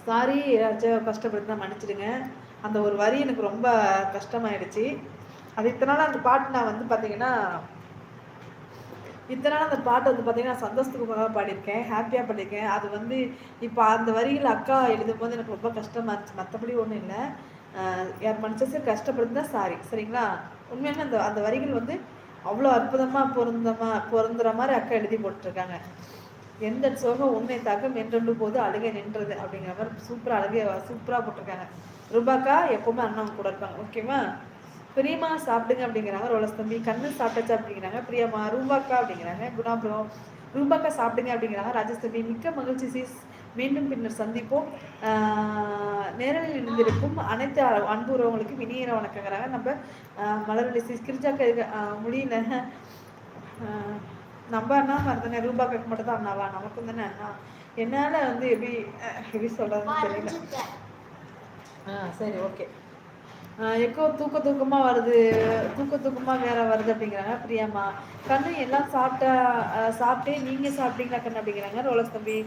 Sorry ஏதாச்சும் கஷ்டப்படுத்தினா மன்னிச்சிடுங்க. அந்த ஒரு வரி எனக்கு ரொம்ப கஷ்டமாயிடுச்சு. அது இத்தனை நாள் அந்த பாட்டு நான் வந்து பார்த்தீங்கன்னா இத்தனை நாள் அந்த பாட்டு வந்து பார்த்தீங்கன்னா சந்தோஷத்துக்காக பாடியிருக்கேன், ஹாப்பியாக பாடியிருக்கேன். அது வந்து இப்போ அந்த வரிகள் அக்கா எழுதும்போது எனக்கு ரொம்ப கஷ்டமா இருந்துச்சு. மற்றபடி ஒன்றும் இல்லை. யார் மனசு கஷ்டப்படுத்தினா சாரி, சரிங்களா? உண்மையாலுமே அந்த அந்த வரிகள் வந்து அவ்வளோ அற்புதமாக பொருந்துற மாதிரி அக்கா எழுதி போட்டிருக்காங்க. எந்த சோகம் உன்னை தாக்கம் என்றொன்று போது அழுகை நின்றது அப்படிங்கிற மாதிரி சூப்பராக போட்டிருக்காங்க. ரூபாக்கா எப்பவுமே அண்ணன் கூட இருப்பாங்க. ஓகேவா? பிரியமா சாப்பிடுங்க அப்படிங்கிறாங்க ரோலஸ் தம்பி. கண்ணு சாப்பிட்டாச்சா அப்படிங்கிறாங்க பிரியமா. ரூபாக்கா அப்படிங்கிறாங்க குணாபுரம். ரூபாக்கா சாப்பிடுங்க அப்படிங்கிறாங்க ராஜேஷ் தம்பி. மிக்க மகிழ்ச்சி சீஸ், மீண்டும் பின்னர் சந்திப்போம். நேரலில் இணைந்திருக்கும் அனைத்து அன்பு உறவுகளுக்கும் இனிய வணக்கங்கிறாங்க நம்ம மலர்வழி சீஸ். கிரிஜாக்கா முடியல நம்ம அண்ணா மறந்துங்க. ரூபாக்காக்கு மட்டும் தான் அண்ணாவா? நமக்கும் தானே அண்ணா. என்னால் வந்து எப்படி சொல்கிறதுன்னு தெரியல. சரி, ஓகே. எக்கோ தூக்கமாக வருது, தூக்கமாக வேற வருது அப்படிங்கிறாங்க பிரியாமா. கண்ணு எல்லாம் சாப்பிட்டே நீங்கள் சாப்பிட்டீங்களா கண்ணு அப்படிங்கிறாங்க ரோலஸ் தம்பி.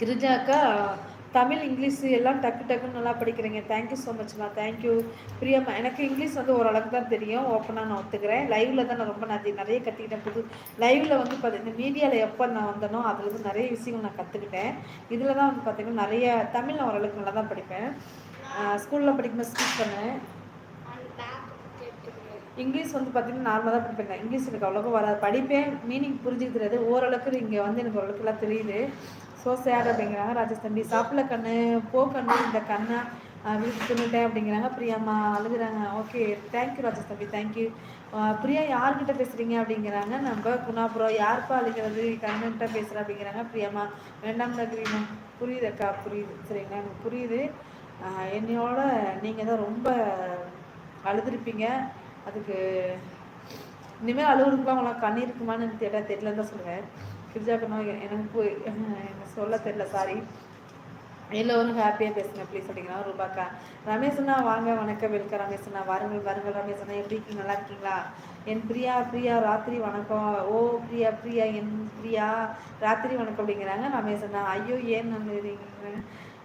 கிரிஜாக்கா தமிழ் இங்கிலீஷ் எல்லாம் டக்குன்னு நல்லா படிக்கிறீங்க. தேங்க்யூ ஸோ மச்மா. தேங்க்யூ பிரியம்மா. எனக்கு இங்கிலீஷ் வந்து ஓரளவுக்கு தான் தெரியும், ஓப்பனாக நான் ஒத்துக்கிறேன். லைவில் தான் நான் ரொம்ப நிறைய கற்றுக்கிட்டேன். லைவில் வந்து பார்த்தீங்கன்னா மீடியாவில் எப்போ நான் வந்தனோ அதுலேருந்து நிறைய விஷயங்கள் நான் கற்றுக்கிட்டேன். இதில் தான் வந்து பார்த்தீங்கன்னா நிறைய தமிழ் நான் ஓரளவுக்கு நல்லா தான் படிப்பேன். ஸ்கூலில் படிக்கும்போது ஸ்பீச் பண்ணேன். இங்கிலீஷ் வந்து பார்த்தீங்கன்னா நார்மலாக தான் படிப்பேன். இங்கிலீஷ் எனக்கு அவ்வளோக்கும் வராது. படிப்பேன், மீனிங் புரிஞ்சுக்க தெரியாது. ஓரளவுக்கு இங்கே வந்து எனக்கு ஓரளவுக்குலாம் தெரியுது. ஸோ சேட் அப்படிங்கிறாங்க ராஜேஷ் தம்பி. சாப்பிடல கண்ணு, போ கண்ணு, இந்த கண்ணை வீட்டு தின்னுட்டேன் அப்படிங்கிறாங்க பிரியாம்மா. அழுகுறாங்க. ஓகே, தேங்க்யூ ராஜேஷ் தம்பி, தேங்க்யூ. பிரியா யார்கிட்ட பேசுகிறீங்க அப்படிங்கிறாங்க நம்ம குணாபுரம். யாருப்பா அழுகிறது கண்ணுகிட்ட பேசுகிறேன் அப்படிங்கிறாங்க பிரியாம்மா. வேண்டாம் நகரீமா. புரியுது அக்கா, புரியுது, சரிங்களா? எனக்கு புரியுது. என்னையோட நீங்கள் தான் ரொம்ப அழுதுருப்பீங்க. அதுக்கு இனிமேல் அழுகுறதுக்குலாம் உங்களாம் கண்ணீர் இருக்குமான்னு தெரியலன்னு தான் சொல்லுவேன். கிரிஜாக்கணும் எனக்கு சொல்ல தெரியல, சாரி. எல்லோரும் ஹாப்பியாக பேசுங்க ப்ளீஸ் அப்படிங்கிறா ரூபாக்கா. ரமேஷனா வாங்க, வணக்கம், வெல்கம் ரமேஷனா. வாருங்கள் ரமேஷனா. எப்படி இருக்கீங்க? நல்லா இருக்கீங்களா? என் பிரியா ராத்திரி வணக்கம். ஓ பிரியா என் பிரியா ராத்திரி வணக்கம் அப்படிங்கிறாங்க ரமேஷனா. ஐயோ ஏன் நம்ம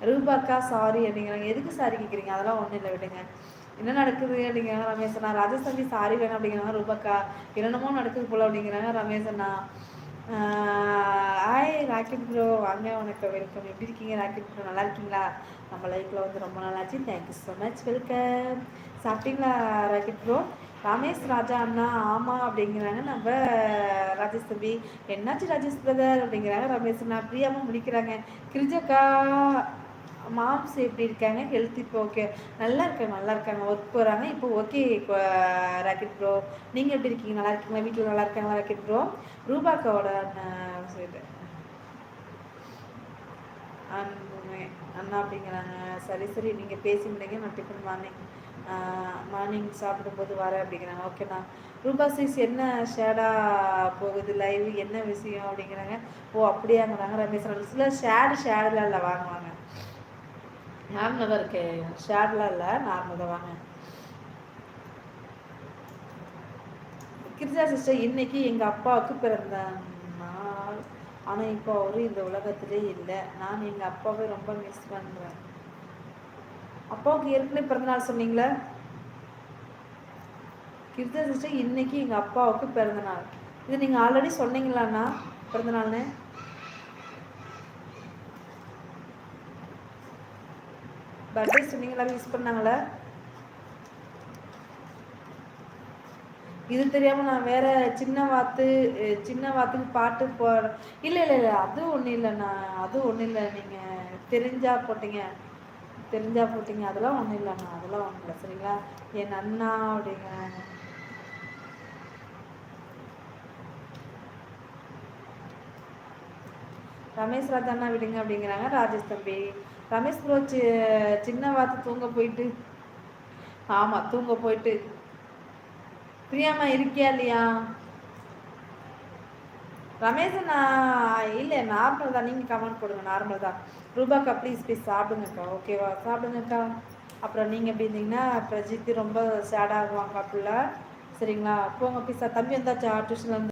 ரூபாக்கா சாரி அப்படிங்கிறாங்க. எதுக்கு சாரி கேட்குறீங்க? அதெல்லாம் ஒன்றும் இல்லை, விடுங்க. என்ன நடக்குது அப்படிங்கிறாங்க ரமேஷனா. ராஜஸ்தானி சாரி வேணும் அப்படிங்கிறாங்க ரூபாக்கா. என்னென்னமோ நடக்குது போல அப்படிங்கிறாங்க ரமேஷனா. ஹாய் ராக்கெட் ப்ரோ, வாங்க, வணக்கம், வெல்கம். எப்படி இருக்கீங்க ராக்கெட் ப்ரோ? நல்லா இருக்கீங்களா? நம்ம லைஃப்பில் வந்து ரொம்ப நாளாச்சு. Thank you so much, welcome. சாப்பிட்டீங்களா ராக்கெட் ப்ரோ? ரமேஷ் ராஜா அண்ணா ஆமாம் அப்படிங்கிறாங்க நம்ம ராஜேஷ் தம்பி. என்னாச்சு ராஜேஷ் பிரதர் அப்படிங்கிறாங்க ரமேஷ்ண்ணா. பிரியாமல் முடிக்கிறாங்க. கிரிஜக்கா மாம்ஸ் எப்படி இருக்காங்க? ஹெல்த் இப்போ ஓகே? நல்லா இருக்காங்க. ஒர்க் போகிறாங்க இப்போ. ஓகே ராக்கெட் ப்ரோ, நீங்கள் எப்படி இருக்கீங்க? நல்லா இருக்கீங்களா? வீட்டில் நல்லா இருக்காங்களா ராக்கெட் ப்ரோ? ரூபாக்காவோட அண்ணா அப்படிங்கிறாங்க. சரி, நீங்கள் பேசி முடிங்க, நான் டிஃபன் மார்னிங் சாப்பிடும்போது வரேன் அப்படிங்கிறாங்க. ஓகேண்ணா. ரூபா சைஸ் என்ன ஷேடாக போகுது லைவ், என்ன விஷயம் அப்படிங்கிறாங்க. ஓ அப்படியாங்கிறாங்க ரமேஷ். சில ஷேடெலாம் இல்லை, வாங்க. நார்மலாக தான் இருக்கு, ஷேர்லாம் இல்லை, நார்மலாக தான். வாங்க. கிரிஜா சிஸ்டர், இன்னைக்கு எங்கள் அப்பாவுக்கு பிறந்த நாள். ஆனால் இப்போ அவரு இந்த உலகத்திலே இல்லை. நான் எங்கள் அப்பாவை ரொம்ப மிஸ் பண்ணுறேன். அப்பாவுக்கு ஏற்கனவே பிறந்த நாள் சொன்னீங்களே கிரிஜா சிஸ்டர். இன்னைக்கு எங்கள் அப்பாவுக்கு பிறந்த நாள். இது நீங்கள் ஆல்ரெடி சொன்னீங்களாண்ணா பிறந்த நாள்னு? பர்த்டே சொன்னீங்களா? யூஸ் பண்ணாங்களா? இது தெரியாமல் நான் வேற சின்ன வாத்துக்கு பாட்டு இல்லை, அதுவும் ஒன்றும் இல்லைண்ணா, அதுவும் ஒன்றும் இல்லை. நீங்கள் தெரிஞ்சா போட்டீங்க, அதெல்லாம் ஒன்றும் இல்லைண்ணா, அதெல்லாம் ஒன்றும் இல்லை, சரிங்களா? என் அண்ணா அப்படிங்க ரமேஷ் ராஜா அண்ணா விடுங்க அப்படிங்கிறாங்க ராஜேஷ் தம்பி. ரமேஷ் ப்ரோ சின்ன வாத்து தூங்க போயிட்டு. ஆமாம், தூங்க போயிட்டு. பிரியாமா இருக்கியா இல்லையா? ரமேஷ் இல்லை, நார்மல் தான். நீங்கள் கமெண்ட் போடுங்க, நார்மல் தான். ரூபாக்கா ப்ளீஸ் சாப்பிடுங்கக்கா, ஓகேவா? சாப்பிடுங்கக்கா. அப்புறம் நீங்கள் எப்படி இருந்தீங்கன்னா பிரஜித் ரொம்ப சேடாகுவாங்க அப்படிலாம், சரிங்களா? போங்க ப்ளீஸ். தம்பி வந்தாச்சா டியூஷன்லேருந்து?